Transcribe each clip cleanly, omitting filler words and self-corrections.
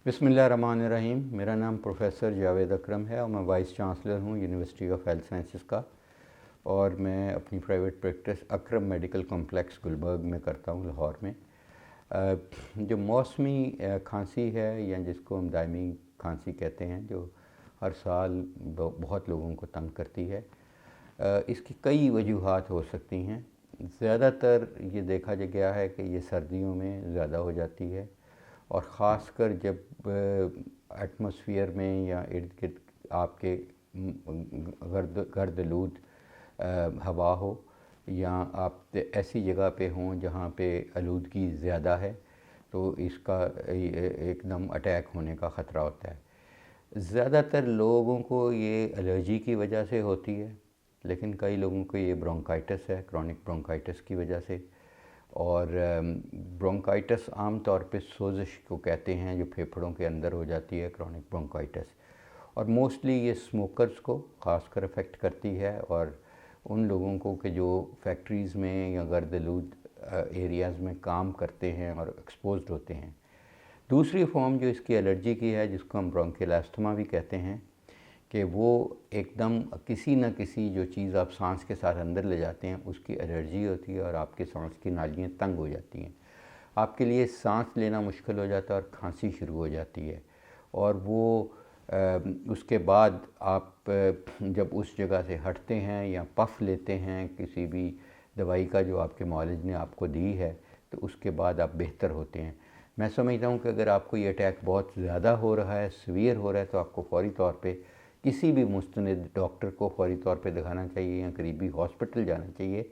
बिस्मिल्लाहिर्रहमानिर्रहीम। मेरा नाम प्रोफेसर जावेद अकरम है और मैं वाइस चांसलर हूँ यूनिवर्सिटी ऑफ हेल्थ साइंसेस का। और मैं अपनी प्राइवेट प्रैक्टिस अकरम मेडिकल कॉम्प्लेक्स गुलबर्ग में करता हूँ, लाहौर में। जो मौसमी खांसी है या जिसको हम दायमी खांसी कहते हैं, जो हर साल बहुत लोगों को तंग करती है, इसकी कई वजूहात हो सकती हैं। ज़्यादातर ये देखा गया है कि ये सर्दियों में ज़्यादा हो जाती है, और ख़ासकर जब एटमॉस्फेयर में या इर्द गिर्द आपके गर्द-आलूद हवा हो, या आप ऐसी जगह पे हों जहाँ पे आलूदगी ज़्यादा है, तो इसका एकदम अटैक होने का ख़तरा होता है। ज़्यादातर लोगों को ये एलर्जी की वजह से होती है, लेकिन कई लोगों को ये ब्रोंकाइटिस है, क्रॉनिक ब्रोंकाइटिस की वजह से। और ब्रोंकाइटिस आम तौर पे सोजिश को कहते हैं, जो फेफड़ों के अंदर हो जाती है, क्रॉनिक ब्रोंकाइटिस। और मोस्टली ये स्मोकर्स को ख़ासकर अफेक्ट करती है, और उन लोगों को कि जो फैक्ट्रीज़ में या गर्द-आलूद एरियाज़ में काम करते हैं और एक्सपोज्ड होते हैं। दूसरी फॉर्म जो इसकी एलर्जी की है, जिसको हम ब्रोंकियल अस्थमा भी कहते हैं, कि वो एकदम किसी न किसी जो चीज़ आप सांस के साथ अंदर ले जाते हैं उसकी एलर्जी होती है, और आपके सांस की नालियाँ तंग हो जाती हैं। आपके लिए सांस लेना मुश्किल हो जाता है और खांसी शुरू हो जाती है। और वो उसके बाद आप जब उस जगह से हटते हैं या पफ लेते हैं किसी भी दवाई का जो आपके मुआलिज ने आपको दी है, तो उसके बाद आप बेहतर होते हैं। मैं समझता हूँ कि अगर आपको ये अटैक बहुत ज़्यादा हो रहा है, सीवियर हो रहा है, तो आपको फौरी तौर पे किसी भी मुस्तनिद डॉक्टर को फौरी तौर पे दिखाना चाहिए या करीबी हॉस्पिटल जाना चाहिए,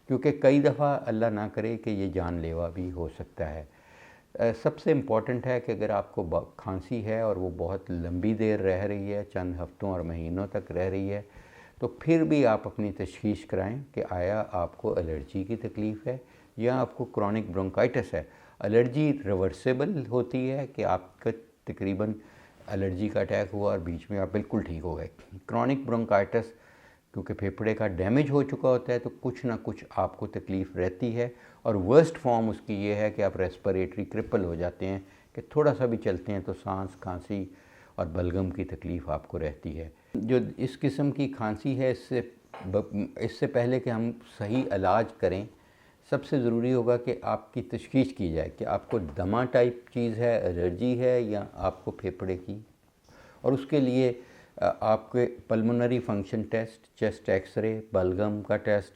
क्योंकि कई दफ़ा अल्लाह ना करे कि ये जानलेवा भी हो सकता है। सबसे इम्पॉर्टेंट है कि अगर आपको खांसी है और वो बहुत लंबी देर रह रही है, चंद हफ्तों और महीनों तक रह रही है, तो फिर भी आप अपनी तशख़ीस कराएं कि आया आपको एलर्जी की तकलीफ़ है या आपको क्रॉनिक ब्रोंकाइटिस है। एलर्जी रिवर्सिबल होती है कि आपका तकरीबन एलर्जी का अटैक हुआ और बीच में आप बिल्कुल ठीक हो गए। क्रॉनिक ब्रोंकाइटिस क्योंकि फेफड़े का डैमेज हो चुका होता है, तो कुछ ना कुछ आपको तकलीफ़ रहती है, और वर्स्ट फॉर्म उसकी ये है कि आप रेस्पिरेटरी क्रिपल हो जाते हैं, कि थोड़ा सा भी चलते हैं तो सांस, खांसी और बलगम की तकलीफ़ आपको रहती है। जो इस किस्म की खांसी है, इससे पहले कि हम सही इलाज करें, सबसे ज़रूरी होगा कि आपकी तशख़ीस की जाए कि आपको दमा टाइप चीज़ है, एलर्जी है, या आपको फेफड़े की। और उसके लिए आपके pulmonary function test, chest X ray, बलगम का टेस्ट,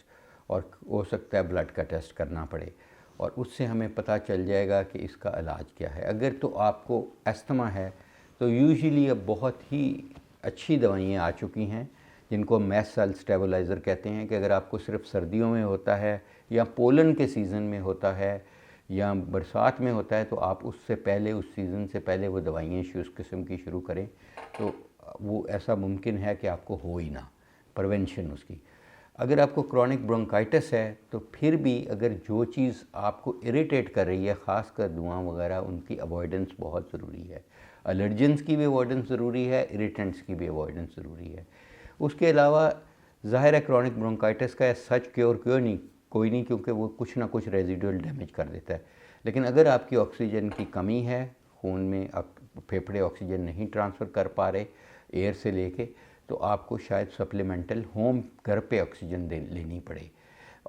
और हो सकता है ब्लड का टेस्ट करना पड़े, और उससे हमें पता चल जाएगा कि इसका इलाज क्या है। अगर तो आपको अस्थमा है, तो यूजुअली अब बहुत ही अच्छी दवाइयाँ आ चुकी हैं, जिनको मैस्ट सेल स्टेबलाइज़र कहते हैं, कि अगर आपको सिर्फ सर्दियों में होता है या पोलन के सीज़न में होता है या बरसात में होता है, तो आप उससे पहले, उस सीज़न से पहले वो दवाइयाँ उस किस्म की शुरू करें, तो वो ऐसा मुमकिन है कि आपको हो ही ना, प्रिवेंशन उसकी। अगर आपको क्रॉनिक ब्रोंकाइटिस है, तो फिर भी अगर जो चीज़ आपको इरिटेट कर रही है, ख़ासकर धुआं वगैरह, उनकी अवॉइडेंस बहुत ज़रूरी है। एलर्जेंस की भी अवॉइडेंस ज़रूरी है, इरिटेंट्स की भी अवॉइडेंस ज़रूरी है। उसके अलावा ज़ाहिर है क्रॉनिक ब्रोंकाइटिस का सच क्योर कोई नहीं, क्योंकि वो कुछ ना कुछ रेजिडुअल डैमेज कर देता है। लेकिन अगर आपकी ऑक्सीजन की कमी है, खून में फेफड़े ऑक्सीजन नहीं ट्रांसफ़र कर पा रहे एयर से लेके, तो आपको शायद सप्लीमेंटल होम घर पे ऑक्सीजन लेनी पड़े।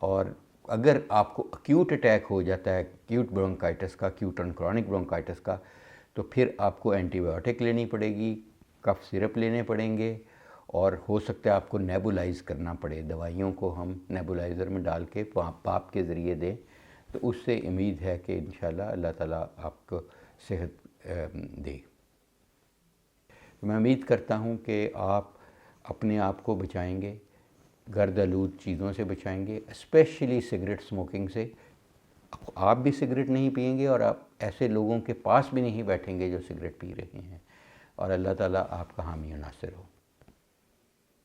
और अगर आपको एक्यूट अटैक हो जाता है, एक्यूट ब्रोंकाइटिस का, एक्यूट एंड क्रॉनिक ब्रोंकाइटिस का, तो फिर आपको एंटीबायोटिक लेनी पड़ेगी, कफ सिरप लेने पड़ेंगे, और हो सकता है आपको नेबुलाइज करना पड़े। दवाइयों को हम नेबुलाइज़र में डाल के पाप के ज़रिए दें, तो उससे उम्मीद है कि इंशाल्लाह अल्लाह ताला आपको सेहत दे। तो मैं उम्मीद करता हूँ कि आप अपने आप को बचाएंगे, गर्द-आलूद चीज़ों से बचाएंगे, स्पेशली सिगरेट स्मोकिंग से। आप भी सिगरेट नहीं पिएंगे, और आप ऐसे लोगों के पास भी नहीं बैठेंगे जो सिगरेट पी रहे हैं। और अल्लाह ताला आपका हामी और नासिर हो।